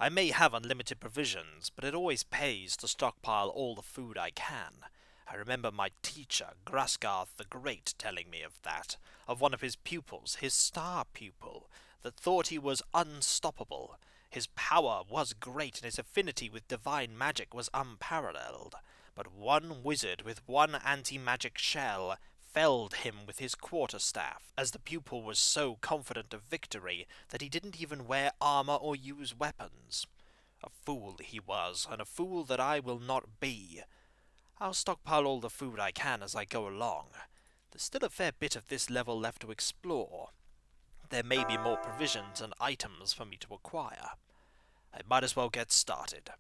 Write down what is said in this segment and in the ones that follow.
I may have unlimited provisions, but it always pays to stockpile all the food I can. I remember my teacher, Grasgarth the Great, telling me of that, of one of his pupils, his star pupil, that thought he was unstoppable. His power was great, and his affinity with divine magic was unparalleled. But one wizard with one anti-magic shell felled him with his quarterstaff, as the pupil was so confident of victory that he didn't even wear armor or use weapons. A fool he was, and a fool that I will not be. I'll stockpile all the food I can as I go along. There's still a fair bit of this level left to explore. There may be more provisions and items for me to acquire. I might as well get started.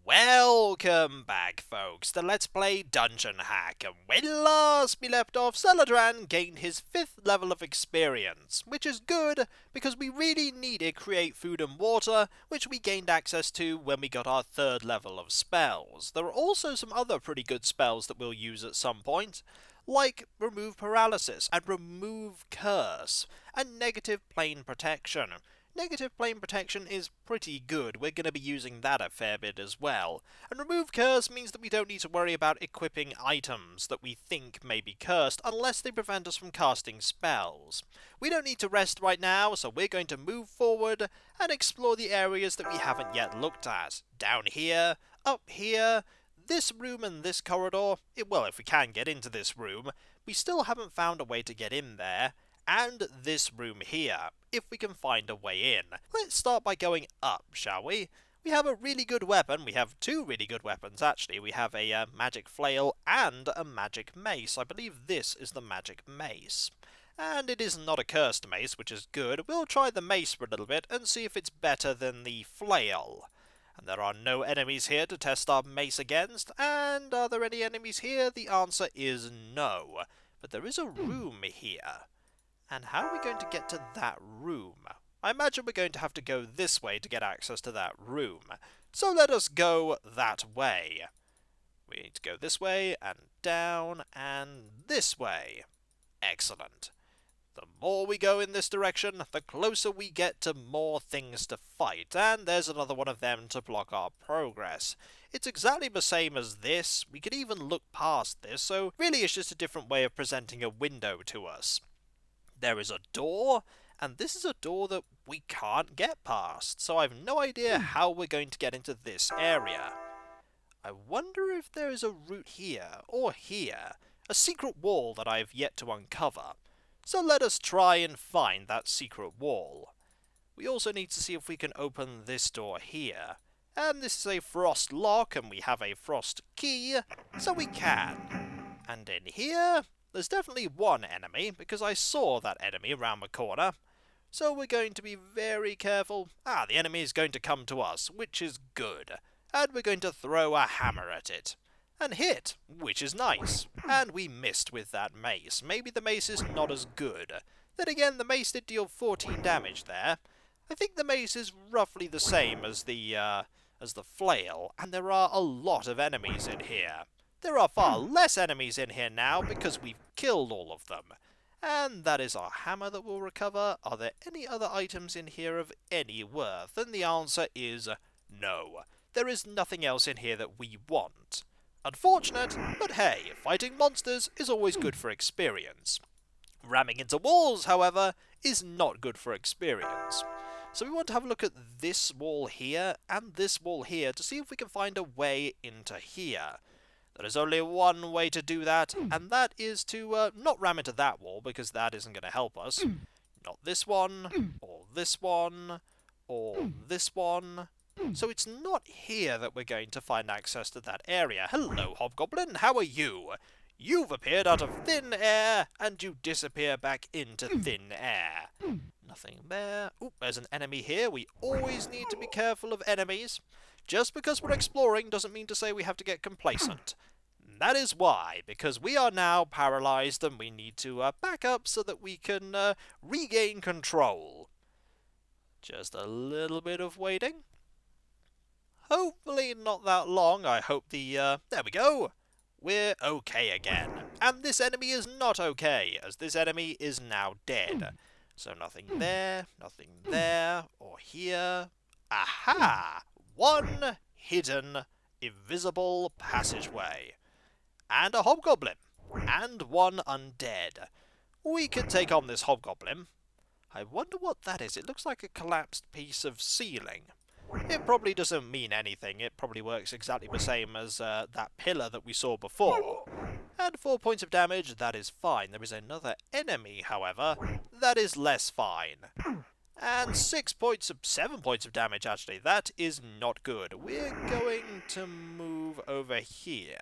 Welcome back, folks, to Let's Play Dungeon Hack, and when last we left off, Seledran gained his 5th level of experience, which is good, because we really needed create food and water, which we gained access to when we got our 3rd level of spells. There are also some other pretty good spells that we'll use at some point, like remove paralysis, and remove curse, and negative plane protection. Negative plane protection is pretty good. We're going to be using that a fair bit as well. And remove curse means that we don't need to worry about equipping items that we think may be cursed unless they prevent us from casting spells. We don't need to rest right now, so we're going to move forward and explore the areas that we haven't yet looked at. Down here, up here, this room and this corridor. Well, if we can get into this room, we still haven't found a way to get in there. And this room here, if we can find a way in. Let's start by going up, shall we? We have a really good weapon. We have 2 really good weapons, actually. We have a magic flail and a magic mace. I believe this is the magic mace. And it is not a cursed mace, which is good. We'll try the mace for a little bit and see if it's better than the flail. And there are no enemies here to test our mace against. And are there any enemies here? The answer is no. But there is a room here. And how are we going to get to that room? I imagine we're going to have to go this way to get access to that room. So let us go that way. We need to go this way, and down, and this way. Excellent. The more we go in this direction, the closer we get to more things to fight, and there's another one of them to block our progress. It's exactly the same as this. We could even look past this, so really it's just a different way of presenting a window to us. There is a door, and this is a door that we can't get past, so I've no idea how we're going to get into this area. I wonder if there is a route here, or here, a secret wall that I've yet to uncover. So let us try and find that secret wall. We also need to see if we can open this door here. And this is a frost lock, and we have a frost key, so we can. And in here, there's definitely one enemy, because I saw that enemy around the corner. So we're going to be very careful. The enemy is going to come to us, which is good. And we're going to throw a hammer at it. And hit, which is nice. And we missed with that mace. Maybe the mace is not as good. Then again, the mace did deal 14 damage there. I think the mace is roughly the same as the flail, and there are a lot of enemies in here. There are far less enemies in here now because we've killed all of them. And that is our hammer that we'll recover. Are there any other items in here of any worth? And the answer is no. There is nothing else in here that we want. Unfortunate, but hey, fighting monsters is always good for experience. Ramming into walls, however, is not good for experience. So we want to have a look at this wall here and this wall here to see if we can find a way into here. There is only one way to do that, and that is to not ram into that wall, because that isn't going to help us. Not this one, or this one, or this one. So it's not here that we're going to find access to that area. Hello, Hobgoblin, how are you? You've appeared out of thin air, and you disappear back into thin air. Nothing there. Oop, there's an enemy here. We always need to be careful of enemies. Just because we're exploring doesn't mean to say we have to get complacent. That is why, because we are now paralyzed and we need to back up so that we can regain control. Just a little bit of waiting. Hopefully not that long. I hope there we go. We're okay again. And this enemy is not okay, as this enemy is now dead. So nothing there, or here. Aha! One hidden, invisible passageway. And a hobgoblin. And one undead. We can take on this hobgoblin. I wonder what that is. It looks like a collapsed piece of ceiling. It probably doesn't mean anything. It probably works exactly the same as that pillar that we saw before. And 4 points of damage, that is fine. There is another enemy, however, that is less fine. And 7 points of damage, actually. That is not good. We're going to move over here.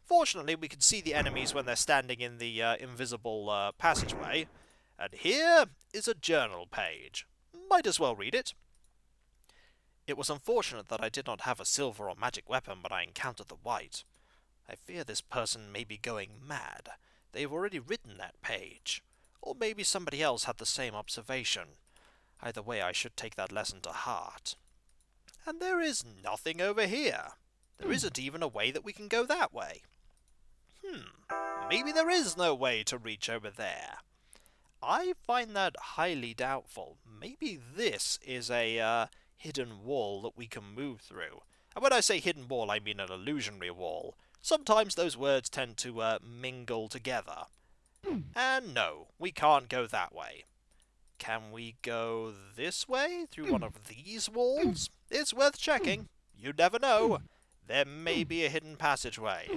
Fortunately, we can see the enemies when they're standing in the invisible passageway. And here is a journal page. Might as well read it. It was unfortunate that I did not have a silver or magic weapon when I encountered the white. I fear this person may be going mad. They've already written that page. Or maybe somebody else had the same observation. Either way, I should take that lesson to heart. And there is nothing over here. There isn't even a way that we can go that way. Maybe there is no way to reach over there. I find that highly doubtful. Maybe this is a hidden wall that we can move through. And when I say hidden wall, I mean an illusionary wall. Sometimes those words tend to mingle together. And no, we can't go that way. Can we go this way, through one of these walls? It's worth checking. You never know. There may be a hidden passageway.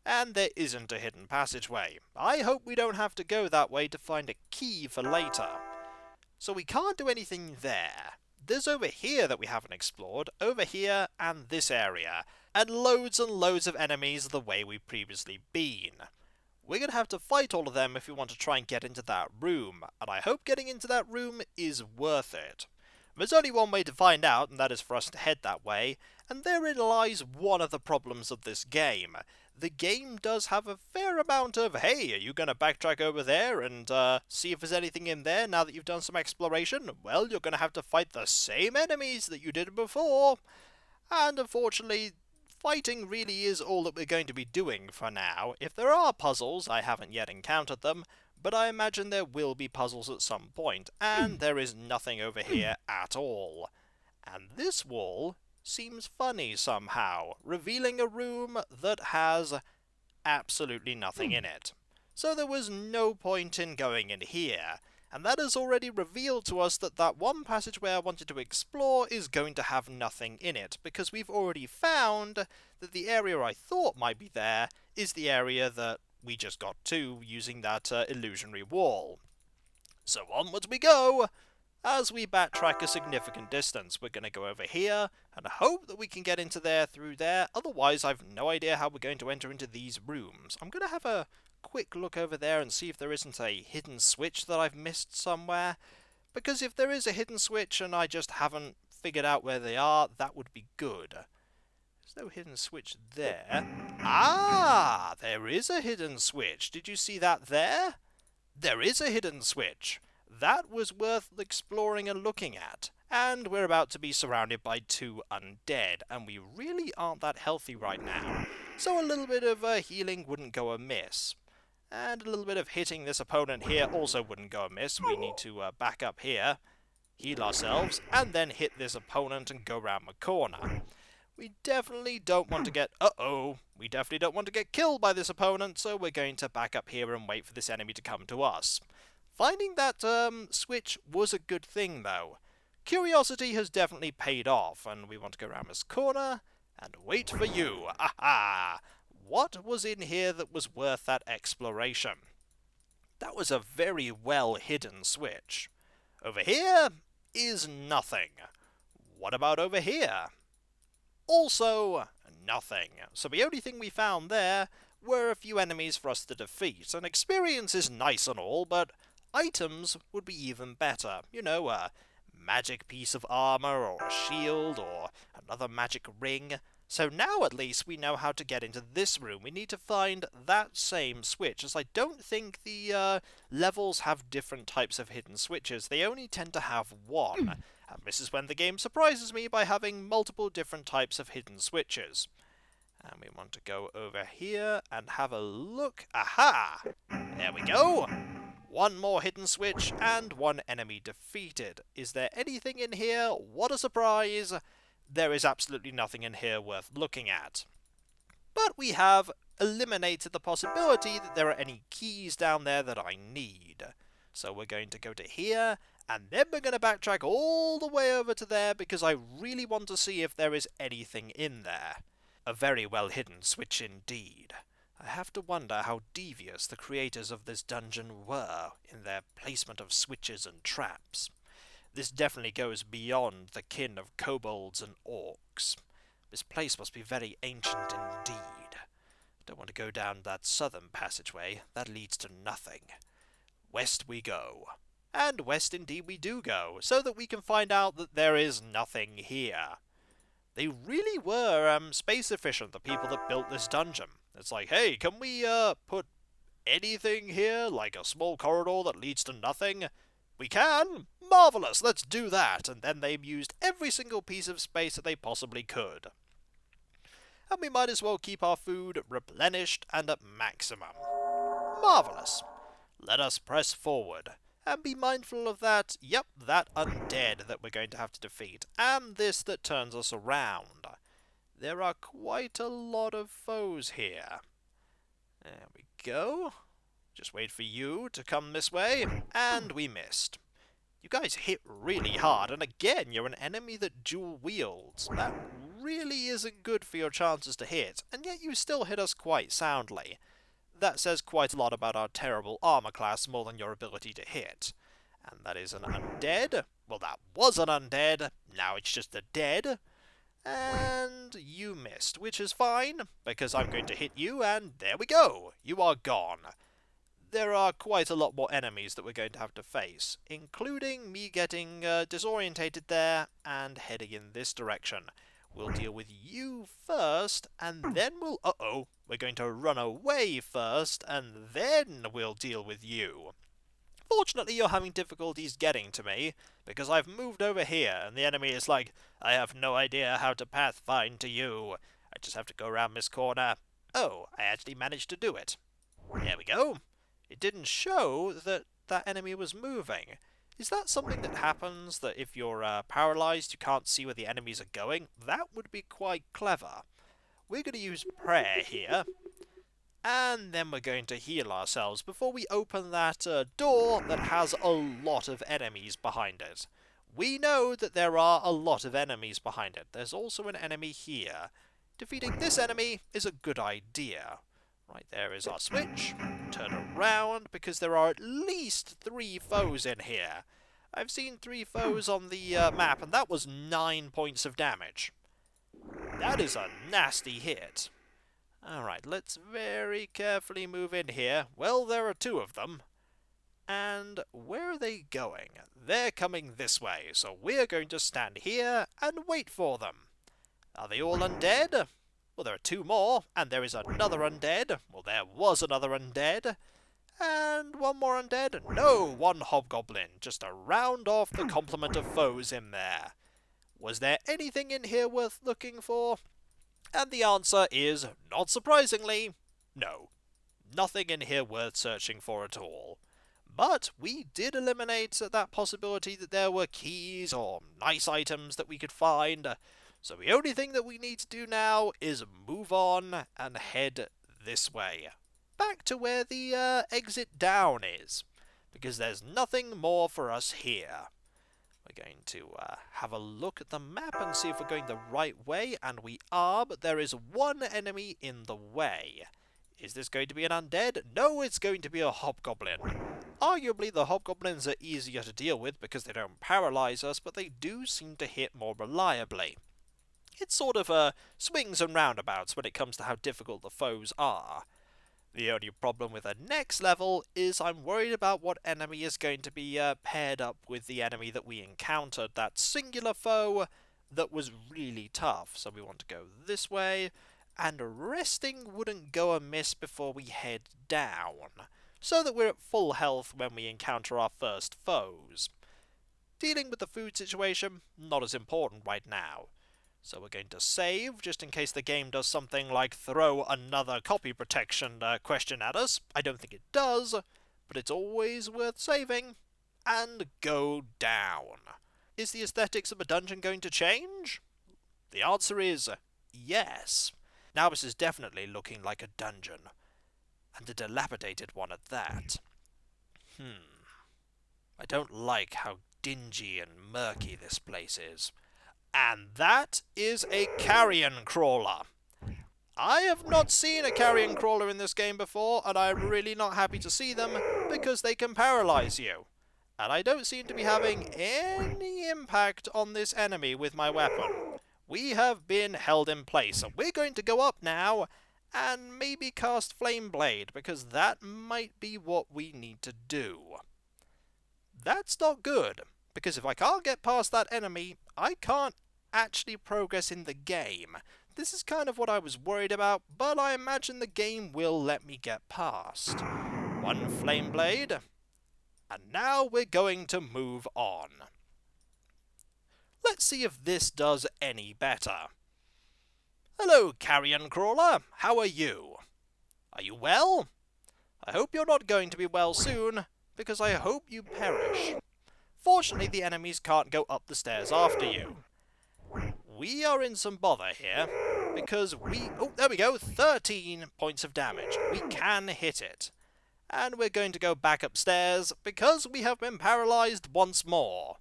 And there isn't a hidden passageway. I hope we don't have to go that way to find a key for later. So we can't do anything there. There's over here that we haven't explored, over here and this area, and loads of enemies the way we've previously been. We're going to have to fight all of them if we want to try and get into that room, and I hope getting into that room is worth it. There's only one way to find out, and that is for us to head that way, and therein lies one of the problems of this game. The game does have a fair amount of, hey, are you going to backtrack over there and see if there's anything in there now that you've done some exploration? Well, you're going to have to fight the same enemies that you did before. And unfortunately, fighting really is all that we're going to be doing for now. If there are puzzles, I haven't yet encountered them, but I imagine there will be puzzles at some point, and there is nothing over here at all. And this wall seems funny somehow, revealing a room that has absolutely nothing in it. So there was no point in going in here, and that has already revealed to us that that one passageway I wanted to explore is going to have nothing in it, because we've already found that the area I thought might be there is the area that we just got to using that illusionary wall. So onwards we go! As we backtrack a significant distance, we're going to go over here and hope that we can get into there through there. Otherwise, I've no idea how we're going to enter into these rooms. I'm going to have a quick look over there and see if there isn't a hidden switch that I've missed somewhere. Because if there is a hidden switch and I just haven't figured out where they are, that would be good. There's no hidden switch there. Ah, there is a hidden switch. Did you see that there? There is a hidden switch. That was worth exploring and looking at. And we're about to be surrounded by 2 undead, and we really aren't that healthy right now. So a little bit of healing wouldn't go amiss. And a little bit of hitting this opponent here also wouldn't go amiss. We need to back up here, heal ourselves, and then hit this opponent and go round the corner. We definitely don't want to get... We definitely don't want to get killed by this opponent, so we're going to back up here and wait for this enemy to come to us. Finding that switch was a good thing, though. Curiosity has definitely paid off, and we want to go around this corner and wait for you. Aha! What was in here that was worth that exploration? That was a very well-hidden switch. Over here is nothing. What about over here? Also nothing. So the only thing we found there were a few enemies for us to defeat, and experience is nice and all, but items would be even better. You know, a magic piece of armor, or a shield, or another magic ring. So now at least we know how to get into this room. We need to find that same switch, as I don't think the levels have different types of hidden switches. They only tend to have one. And this is when the game surprises me by having multiple different types of hidden switches. And we want to go over here and have a look. Aha! There we go! One more hidden switch, and one enemy defeated. Is there anything in here? What a surprise! There is absolutely nothing in here worth looking at. But we have eliminated the possibility that there are any keys down there that I need. So we're going to go to here, and then we're going to backtrack all the way over to there because I really want to see if there is anything in there. A very well hidden switch indeed. I have to wonder how devious the creators of this dungeon were in their placement of switches and traps. This definitely goes beyond the kin of kobolds and orcs. This place must be very ancient indeed. Don't want to go down that southern passageway. That leads to nothing. West we go. And west indeed we do go, so that we can find out that there is nothing here. They really were space efficient, the people that built this dungeon. It's like, hey, can we put anything here, like a small corridor that leads to nothing? We can? Marvellous, let's do that. And then they've used every single piece of space that they possibly could. And we might as well keep our food replenished and at maximum. Marvellous. Let us press forward. And be mindful of that undead that we're going to have to defeat, and this that turns us around. There are quite a lot of foes here. There we go. Just wait for you to come this way, and we missed. You guys hit really hard, and again, you're an enemy that dual wields. That really isn't good for your chances to hit, and yet you still hit us quite soundly. That says quite a lot about our terrible armor class more than your ability to hit. And that is an undead. Well, that was an undead. Now it's just a dead. And you missed, which is fine, because I'm going to hit you, and there we go. You are gone. There are quite a lot more enemies that we're going to have to face, including me getting disorientated there and heading in this direction. We'll deal with you first, and then we're going to run away first, and then we'll deal with you. Fortunately, you're having difficulties getting to me, because I've moved over here, and the enemy is like, I have no idea how to pathfind to you. I just have to go around this corner. Oh, I actually managed to do it. There we go. It didn't show that that enemy was moving. Is that something that happens, that if you're paralyzed you can't see where the enemies are going? That would be quite clever. We're going to use prayer here, and then we're going to heal ourselves before we open that door that has a lot of enemies behind it. We know that there are a lot of enemies behind it. There's also an enemy here. Defeating this enemy is a good idea. Right, there is our switch. Turn around, because there are at least 3 foes in here. I've seen 3 foes on the map, and that was 9 points of damage. That is a nasty hit. Alright, let's very carefully move in here. Well, there are 2 of them. And where are they going? They're coming this way, so we're going to stand here and wait for them. Are they all undead? Well, there are 2 more, and there is another undead. Well, there was another undead. And 1 more undead. No, 1 hobgoblin, just to round off the complement of foes in there. Was there anything in here worth looking for? And the answer is, not surprisingly, no. Nothing in here worth searching for at all. But we did eliminate that possibility that there were keys or nice items that we could find. So the only thing that we need to do now is move on and head this way. Back to where the exit down is. Because there's nothing more for us here. We're going to have a look at the map and see if we're going the right way. And we are, but there is 1 enemy in the way. Is this going to be an undead? No, it's going to be a hobgoblin. Arguably, the hobgoblins are easier to deal with because they don't paralyze us, but they do seem to hit more reliably. It's sort of swings and roundabouts when it comes to how difficult the foes are. The only problem with the next level is I'm worried about what enemy is going to be paired up with the enemy that we encountered, that singular foe that was really tough. So we want to go this way, and resting wouldn't go amiss before we head down, so that we're at full health when we encounter our first foes. Dealing with the food situation, not as important right now. So we're going to save, just in case the game does something like throw another copy protection question at us. I don't think it does, but but it's always worth saving. And go down. Is the aesthetics of a dungeon going to change? The answer is yes. Now this is definitely looking like a dungeon, and a dilapidated one at that. I don't like how dingy and murky this place is. And that is a Carrion Crawler. I have not seen a Carrion Crawler in this game before, and I'm really not happy to see them, because they can paralyze you. And I don't seem to be having any impact on this enemy with my weapon. We have been held in place, and we're going to go up now and maybe cast Flame Blade, because that might be what we need to do. That's not good, because if I can't get past that enemy, I can't actually progress in the game. This is kind of what I was worried about, but I imagine the game will let me get past. One Flame Blade, and now we're going to move on. Let's see if this does any better. Hello, Carrion Crawler. How are you? Are you well? I hope you're not going to be well soon, because I hope you perish. Fortunately, the enemies can't go up the stairs after you. We are in some bother here, because oh, there we go, 13 points of damage. We can hit it. And we're going to go back upstairs, because we have been paralyzed once more.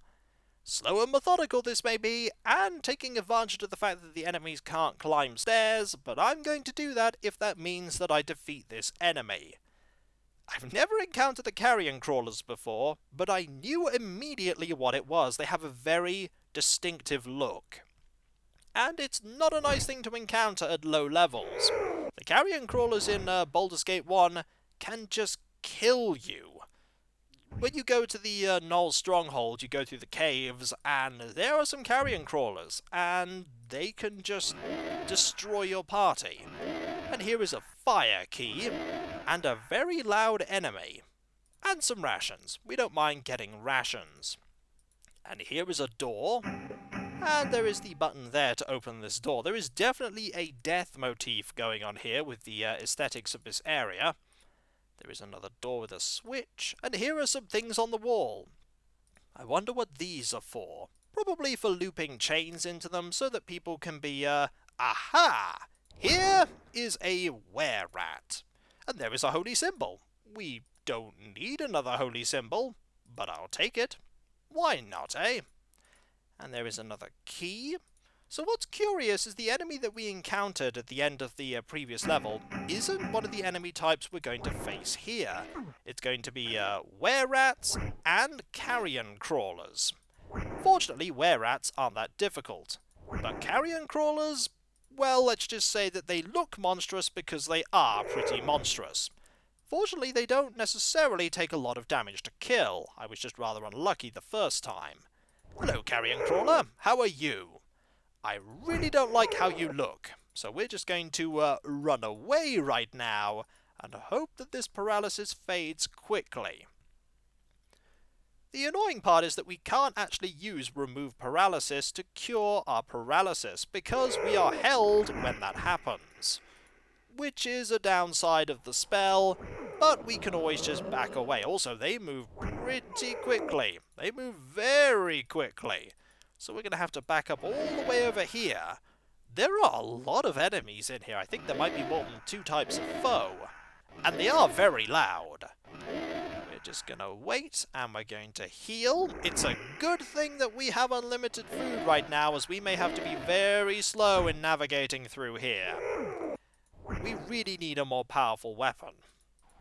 Slow and methodical this may be, and taking advantage of the fact that the enemies can't climb stairs, but I'm going to do that if that means that I defeat this enemy. I've never encountered the Carrion Crawlers before, but I knew immediately what it was. They have a very distinctive look. And it's not a nice thing to encounter at low levels. The Carrion Crawlers in Baldur's Gate 1 can just kill you. When you go to the Knoll Stronghold, you go through the caves, and there are some Carrion Crawlers, and they can just destroy your party. And here is a fire key, and a very loud enemy. And some rations. We don't mind getting rations. And here is a door, and there is the button there to open this door. There is definitely a death motif going on here with the aesthetics of this area. There is another door with a switch, and here are some things on the wall. I wonder what these are for. Probably for looping chains into them so that people can be, aha! Here is a were-rat. And there is a holy symbol. We don't need another holy symbol, but I'll take it. Why not, eh? And there is another key. So what's curious is the enemy that we encountered at the end of the previous level isn't one of the enemy types we're going to face here. It's going to be were-rats and Carrion Crawlers. Fortunately, were-rats aren't that difficult. But Carrion Crawlers, well, let's just say that they look monstrous because they are pretty monstrous. Fortunately, they don't necessarily take a lot of damage to kill. I was just rather unlucky the first time. Hello, Carrion Crawler. How are you? I really don't like how you look, so we're just going to run away right now and hope that this paralysis fades quickly. The annoying part is that we can't actually use remove paralysis to cure our paralysis because we are held when that happens. Which is a downside of the spell, but we can always just back away. Also, they move pretty quickly. They move very quickly. So we're going to have to back up all the way over here. There are a lot of enemies in here. I think there might be more than 2 types of foe. And they are very loud. We're just going to wait, and we're going to heal. It's a good thing that we have unlimited food right now, as we may have to be very slow in navigating through here. We really need a more powerful weapon.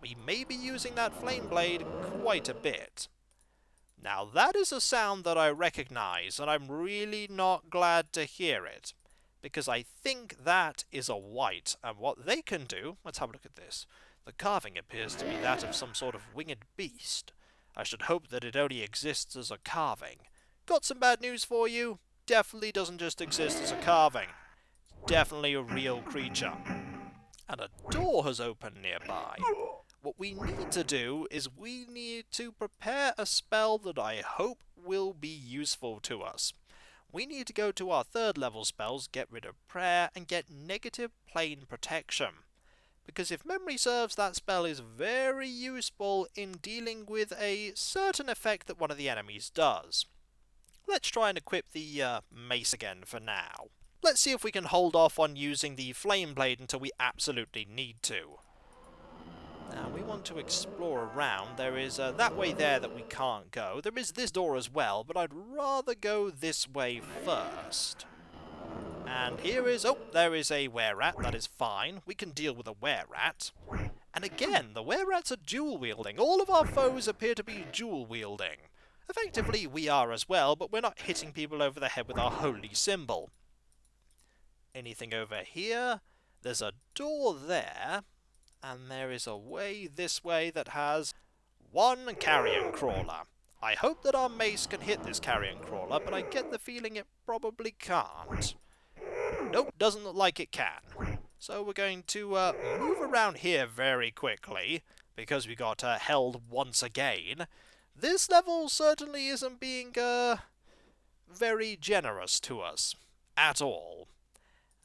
We may be using that Flame Blade quite a bit. Now that is a sound that I recognize, and I'm really not glad to hear it, because I think that is a wight, and what they can do... Let's have a look at this. The carving appears to be that of some sort of winged beast. I should hope that it only exists as a carving. Got some bad news for you. Definitely doesn't just exist as a carving. Definitely a real creature. And a door has opened nearby. What we need to do is we need to prepare a spell that I hope will be useful to us. We need to go to our 3rd level spells, get rid of prayer, and get negative plane protection. because if memory serves, that spell is very useful in dealing with a certain effect that one of the enemies does. Let's try and equip the mace again for now. Let's see if we can hold off on using the flame blade until we absolutely need to. Now, we want to explore around. There is that way there that we can't go. There is this door as well, but I'd rather go this way first. And here is... oh, there is a were-rat. That is fine. We can deal with a were-rat. And again, the were-rats are dual-wielding. All of our foes appear to be dual-wielding. Effectively, we are as well, but we're not hitting people over the head with our holy symbol. Anything over here? There's a door there, and there is a way this way that has one Carrion Crawler. I hope that our mace can hit this Carrion Crawler, but I get the feeling it probably can't. Nope, doesn't look like it can. So we're going to move around here very quickly, because we got held once again. This level certainly isn't being very generous to us at all.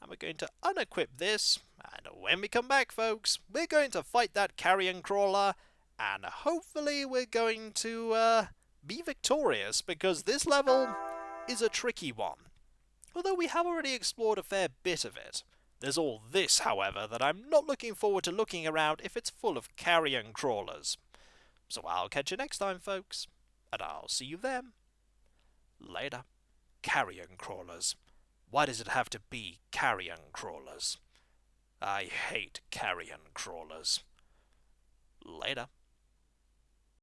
And we're going to unequip this, and when we come back, folks, we're going to fight that Carrion Crawler, and hopefully we're going to be victorious, because this level is a tricky one. Although we have already explored a fair bit of it. There's all this, however, that I'm not looking forward to looking around if it's full of Carrion Crawlers. So I'll catch you next time, folks, and I'll see you then. Later. Carrion Crawlers. Why does it have to be Carrion Crawlers? I hate Carrion Crawlers. Later.